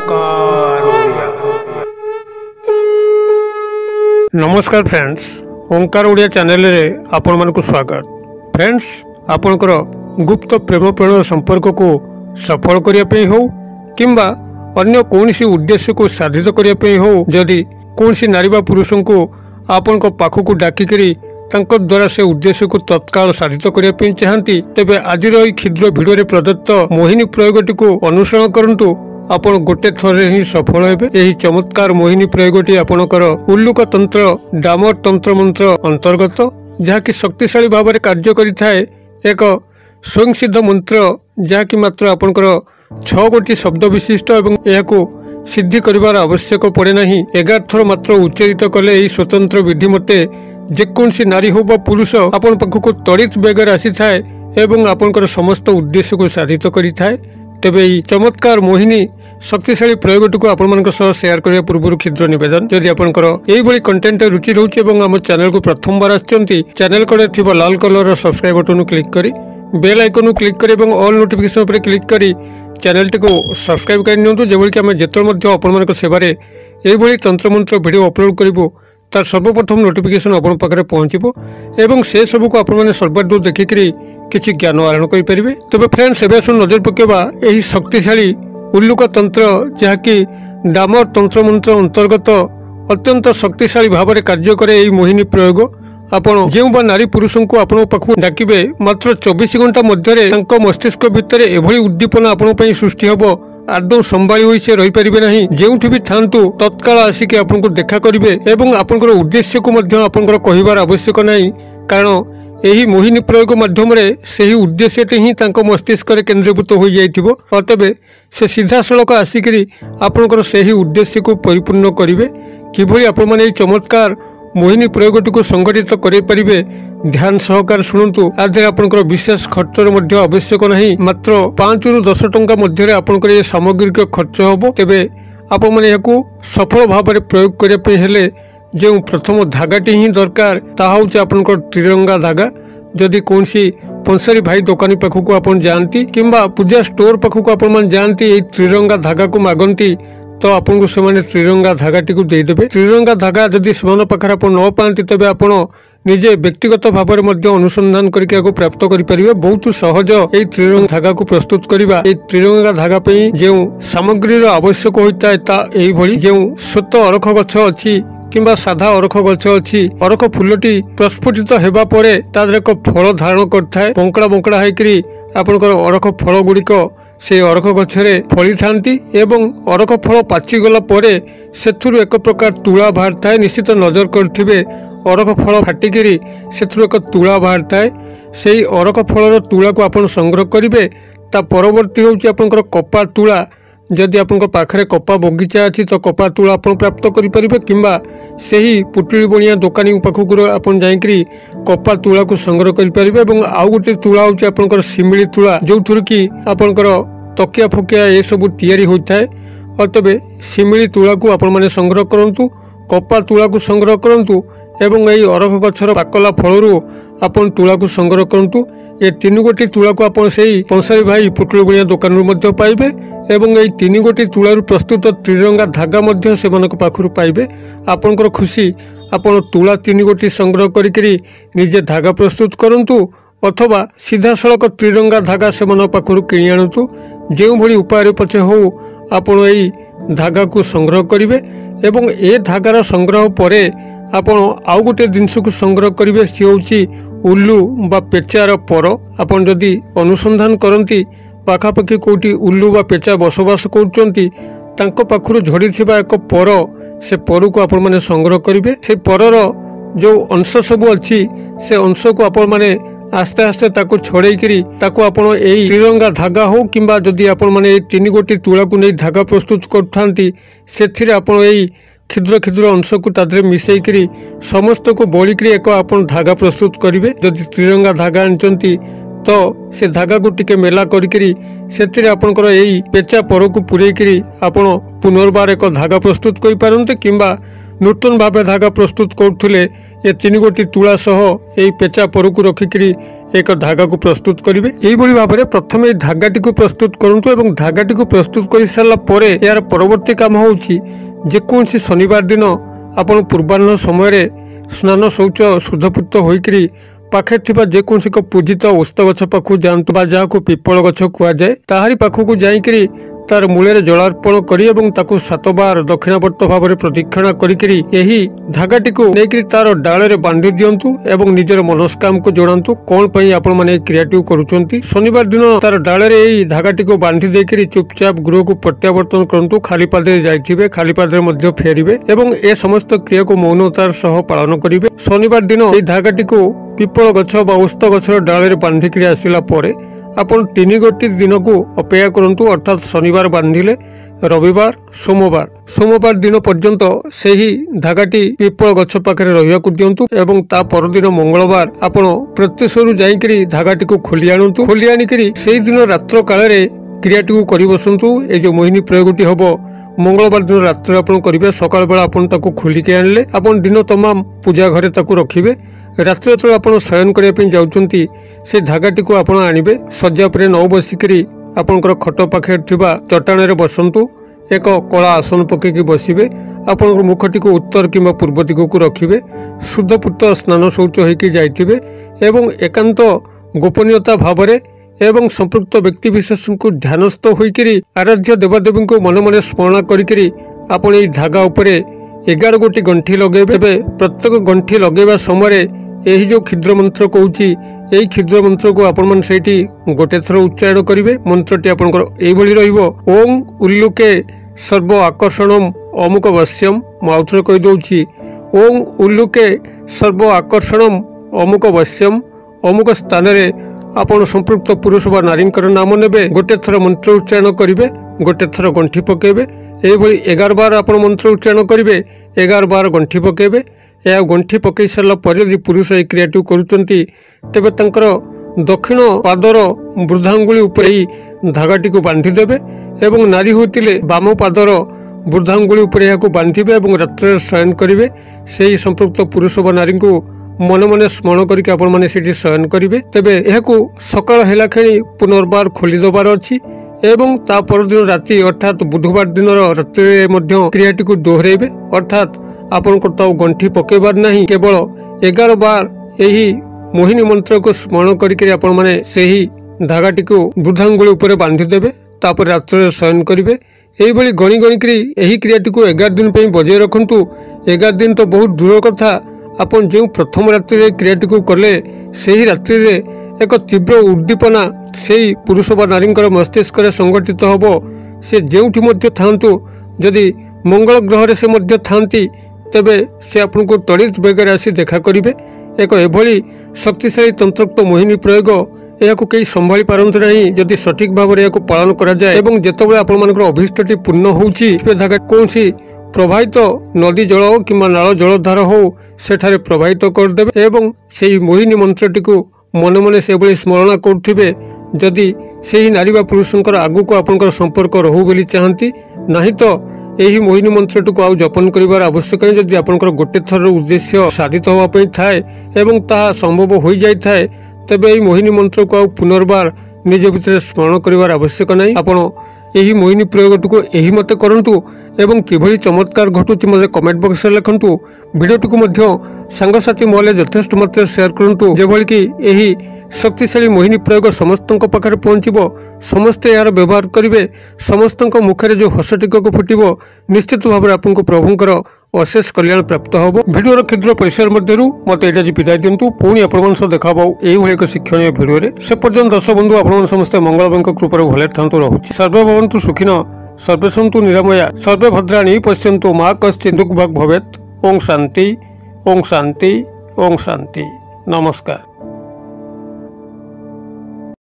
ओंकार ओडिया। नमस्कार फ्रेंड्स, ओंकार ओडिया चैनल रे आपण मानकु स्वागत। फ्रेंड्स, आपणकर गुप्त प्रेम प्रणय संपर्क को सफल करिया पे हो किंबा अन्य कोनसी उद्देश्य को साधित करिया पे हो, जदि कोनसी नारी बा पुरुष को आपण को पाखु को डाकी करी तांको द्वारा से उद्देश्य को तत्काल साधित करिया पे चाहती, तेबे आजिर एई क्षुद्र भिडियो रे प्रदत्त मोहिनी प्रयोगटी को अनुसरण करंतु। आपण गोटे थरे ही सफल हेबे। एही चमत्कार मोहिनी प्रयोगटी आपणकर उल्लुक तंत्र डामर तंत्र मंत्र अंतर्गत, जहाँकि शक्तिशाली भाव में कार्य करिथाए। एक स्वयंसिद्ध मंत्र जहाँकि मात्र आपणकर 6 गोटी शब्द विशिष्ट एवं यह सिद्धि करिवार आवश्यक पड़े नहीं। 11 थर मात्र उच्चारित कले यही स्वतंत्र विधि मते जेकोसी नारी हो बा पुरुष आपण पाखक त्वरित बेगर आसी थाए एवं आपणकर समस्त उद्देश्य को साधित करिथाए। तेबे ई चमत्कार मोहिनी शक्तिशाली प्रयोगटी को आपण शेयर करने पूर्व क्षुद्र निवेदन, जदि आपंकर यही कंटेंट रुचि रोचे और आम चैनल को प्रथम बार आछंती, चैनल कड़े थिबा लाल कलर सब्सक्राइब बटन क्लिक करी बेल आइकन क्लिक करी और ऑल नोटिफिकेशन पर क्लिक करी चैनल टी को सब्सक्राइब कर नियंतु, जेबोली कि आम जेतल आपण सेवारे यही तंत्र मंत्र वीडियो अपलोड करूँ तार सर्वप्रथम नोटिफिकेशन आपण पाखे पहुँचो एवं से सबको आपण सर्वादूर देखिकी किसी ज्ञान आहरण करें। तबे फ्रेंड्स, एवं नजर पकेबा यही शक्तिशाली उल्लुक तंत्र जहाँकि डामर तंत्र मंत्र अंतर्गत अत्यंत शक्तिशाली भाव में कार्य करे। यही मोहिनी प्रयोग आपण जो बा नारी पुरुष को आपण पाखु डाकिबे मात्र 24 घंटा मध्य मस्तिष्क भितर एभली उद्दीपना आपण सृष्टि होबो, आदौ संभाली होई से रही परिबे नहीं। जेउठी भी थांतु तत्काल आसिक आपनको देखा करिवे एवं आपनकर उद्देश्य को मध्य आपनकर कहिबार आवश्यक नहीं, कारण यही मोहिनी प्रयोग माध्यम से उद्देश्यटी ही मस्तिष्क केन्द्रीभूत हो जाइथिबो। अतबे से सीधा सड़क आसिक आपनकर से उद्देश्य को परिपूर्ण करिवे। किभली आपण माने चमत्कार मोहिनी प्रयोगटी को संगठित करें पारे, ध्यान सहकार शुणु। आधे आपनकर विशेष खर्चर मध्य आवश्यक नहीं, मात्र 5 ରୁ 10 टंका मध्य आपनकर ये सामग्रिक खर्च होबो। तेबे आपण माने याकू सफल भाव में प्रयोग करिया पे हेले जो प्रथम धागाटी ही दरकार ताहा होचे आपनकर त्रिरंगा धागा। जदि कोनसी पंसारी भाई दुकानी पाखक आपन जानती किंबा पूजा स्टोर पाखक आपन जानती ये त्रिरंगा धागा को मागंती, तो आपन को से त्रिरंगा धागाटी को देदेवे। त्रिरंगा धागा जदि से पाखे आप न पाती, तेज आप निजे व्यक्तिगत भाव में अनुसंधान करके प्राप्त करें। बहुत सहज ये त्रिरंगा धागा को प्रस्तुत करवा। ये त्रिरंगा धागा जो सामग्री आवश्यक होता है जो स्वत अरख गछ अच्छी किंबा साधा अरख गछ अच्छी, अरख फूलटी प्रस्फुटित हेबा परे तादर एक फल धारण करथाए। बंकड़ा बंकड़ा होकरी आपनकर अरख फल गुड़िक से अरख गछरे फली थांती एवं अरख फल पाची गला परे सेथुरु एक प्रकार तुला बाहर थाए। निश्चित नजर करथिबे अरख फल फाटिकी सेथुरु एक तुला बाहर थाए। सेही अरख फलर तुला को आपन संग्रह करिवे। ता परवर्ती होउची आपनकर कपा तुला। जदि आपन पाखे कपा बगीचा अच्छी तो कपा तुला आप प्राप्त करें किंबा सही पुटुली बनिया दुकानी पाखक आपन जाइकरी कपा तुला को संग्रह करें। आउ गोटे तुला होची आपनकर सिमिली तुला, जो थुर कि आपनकर तकिया फकिया ये सब तैयारी होता है। और तबे सिमिली तुला को आपण माने संग्रह करंतु, कपा तुला को संग्रह करंतु एवं यही अरख गछर पाकला फलरू आपन तुला को संग्रह करंतु। ये 3 गोटी तुला को आपन सेही पंसारी भाई पुटुली बनिया दुकान मध्य पाइबे एवं यही 3 गोटी तुलारू प्रस्तुत त्रिरंगा धागा मध्य सेमानक पाखुरु पाइबे। आपनकर खुशी आपन तुला 3 गोटी संग्रह करिकरी निजे धागा प्रस्तुत करंतु अथवा सीधा सड़क त्रिरंगा धागा सेमानक पाखुरु किनि आनतु। जो भली उपाय पछे हो आपन यही धागा को संग्रह करिवे एवं ए धागार संग्रह परे आपन आउ गोटे जिनस को संग्रह करिवे, सी होची उल्लू बा पेचार पर। आपन जदि अनुसंधान करंती पाखापाखि कोटी उल्लू बा पेचा बसवास करचंती, तांको पाखुरु झड़ी थिबा एक पर, से पर को आपण माने संग्रह करिवे। से परर जो अंश सब अच्छी से अंश को आपण माने आस्ते आस्ते ताको छड़ेकरी ताको आपण एई त्रिरंगा धागा हो किंबा जदि आपण माने 3 गोटी तुला को नहीं धागा प्रस्तुत करथांती, सेथिरे आपण एई क्षुद्र क्षुद्र अंश को तादरे मिसेकरी समस्त को बोलिकरी एक आपण धागा प्रस्तुत करिवे। जदि त्रिरंगा धागा आनचंती तो से धागा को टिके मेला करिकरी सेथिरे आपनकर एई पेचा पर को पुरेकरी आपण पुनर्बार एक धागा प्रस्तुत करि पारंते किंबा नूतन भावे धागा प्रस्तुत करथुले ये 3 गोटी तुला सह यही पेचा पर को रखिकी एक धागा को प्रस्तुत करेंगे। यही भाव में प्रथम धागाटी को प्रस्तुत करूँ और धागाटी को प्रस्तुत कर सारापर यार परवर्ती काम हूँ जेकोसी शनिवार दिन आपण पूर्वाह्न समय स्नान शौच शुद्धपूत होकर पाखे थिबा जेकोसी पूजित ओस्त गछ पाखु जातु जहाँ पिपल गछ कहुए ताहारी पाखक जाकरी तार मूल जलार्पण करी एवं ताकु 7 बार दक्षिणावर्त भाव में प्रदक्षिणा करी यही धागाटी को लेकर तार डाल बांधी दिंतु एवं निजर मनस्काम को जोड़ातु कौन पर आपण मैंने क्रियाटी करुँच। शनिवार दिन तार डाल धागाटी को बांधी देकर चुपचाप गृह को प्रत्यावर्तन करूँ। खाली पादे जाइथिबे खाली पादे फेरिबे एवं ए समस्त क्रिया को मौनतार सह पालन करेंगे। शनिवार दिन ये धागाटी को पिपल गछ ओस्त गछर डाल बांधिक आसला आपण 3 गोटी दिन को अपेक्षा करंतु अर्थात शनिवार बांधिले रविवार सोमवार दिन पर्यंत से ही धागाटी पिपल गछ पाखे रहिया दिंतु एवं ता परदिन मंगलवार आपण प्रत्युषरु जाइकरी धागाटी को खोली आणतु। खोली आनिकरी सेही दिन रात्र काल क्रियाटी को करि बसंतु। ए जो मोहिनी प्रयोगटी हबो मंगलवार दिन रात्र आपण करिवे सकाळ बेला आपण ताको खोलिके आनले आपण दिन तमाम पूजा घरे ताको रखिबे। रात्र जो आप शयन करने जाऊँगी से धागाटी को आप आणवे सज्जा पर न बसिकी आपणकर खट पाखे चट्टाण में बसतु एक कला आसन पकईकि बसवे आपण मुखटी को उत्तर किंवा पूर्व दिग को रखिए शुद्धपूत स्नान शौच होकर जाइए एवं एकांत गोपनीयता भाव एवं संपृक्त व्यक्ति विशेष को ध्यानस्थ होकर आराध्य देवादेवी को मन मन स्मरण करी आपण ये धागा उपरे 11 गोटी गंठी लगेबे। प्रत्येक गंठी लगेबा समय यही जो क्षुद्र मंत्र कहूँ यही क्षुद्र मंत्र को आपण मन सेठी गोटे थर उच्चारण करेंगे। मंत्रटी आपंकर यही ओं उल्लुके सर्व आकर्षणम अमुक वश्यम मुझे कहीदे ओं उल्लुके सर्व आकर्षणम अमुक वश्यम अमुक स्थान आपण संपृक्त पुरुष बा नारी नाम ने गोटे थर मंत्र उच्चारण करेंगे गोटे थर गंठी पकेबे यही 11 बार आप मंत्र उच्चारण करेंगे 11 बार गंठी पकेबे। या गंठी पकई सारा पर यदि पुरुष ये क्रियाटी करुँचे तेबे तंकर दक्षिण पादर वृद्धांगुली उपरे धागाटी को बांधिदेवे एवं नारी होते बाम पादर वृद्धांगुली उपरे बांधिबे एवं रात्र शयन करेंगे। से संपृक्त पुरुष व नारी को मन मन स्मरण करके आपण माने सेठी शयन करेंगे। तेबे एहाकु सकाळ हेला खेणी पुनर्बार खोली देवार अछि एवं ता परदिन राति अर्थात बुधवार दिन रात्रि मध्य क्रियाटी को दोहराइबे अर्थात आपण को तो गंठी पकेबार नहीं केवल 11 बार यही मोहिनी मंत्र को स्मरण करके आपण माने सेही धागाटी को वृद्धांगुली उपरे बांधिदेवे तापर रात्र शयन करेंगे। यही भली गणी गणिकी यही क्रियाटी को 11 दिन पे बजाय रखु। 11 दिन तो बहुत दूर कथा आपण जो प्रथम रात्रि क्रियाटी को कले से रात्रि एक तीव्र उद्दीपना से पुरुष व नारी मस्तिष्क संगठित हम से जोठी मध्य थांतु जदि मंगल ग्रह से मध्य थांती तेबे से आपन को त्वरित बेगर आसी देखा करेंगे। एक एभली शक्तिशाली तंत्रोक्त मोहिनी प्रयोग यह कई संभाली पारंतु नहीं जदि सठिक भाव में यह पालन करा जाए एवं जेतबेले आपण मानकर अभीष्टटी पूर्ण होउची धागा कौनसी प्रवाहित नदी जल हो कि नाल जलधार हो सेठारे प्रवाहित करदेवे एवं से मोहिनी मंत्रटी को मन मन से भली स्मरण करुथिबे जदि से नारी बा पुरुषंकर आगु को आपनकर संपर्क रहू बोली चाहती नहीं तो यही मोहिनी मंत्रटी को आउ जपन करिवार आवश्यक नहीं। जदि आपनकर गोटे थर उद्देश्य साधित होवा पई थाए एवं ताहा संभव हो जाय थाए तेबे यही मोहिनी मंत्र को आउ पुनर्बार निज भितर स्मरण करिवार आवश्यक नहीं। आपण यही मोहिनी प्रयोगटी को यही मत करंतु एवं किभली चमत्कार घटुची मते कमेंट बॉक्स में लिखंतु। वीडियोटी को मध्य सांगसाथी महल यथेष्ट मात्रा शेयर करंतु जेभली कि यही शक्तिशाली मोहिनी प्रयोग समस्त पाखे पहुँचब समस्ते यार व्यवहार करेंगे समस्त मुखर जो हस टिकक फुटब निश्चित भाव में आपको प्रभुंकर अशेष कल्याण प्राप्त हम। भिडर क्षुद्र परिसर मध्य मत ये विदाय दिंतु पुणी आपण देखा यही एक शिक्षणीय भिडियो से पर्यंत दर्शक बंधु आपण समस्ते मंगल कृपा भले था रहुछि। सर्वे भवन्तु सुखिन सर्वे सन्तु निरामया सर्वे भद्राणि पश्यन्तु मा कश्चित् दुःखभाग् भवेत्। ओं शांति ओं शांति ओं शांति। नमस्कार।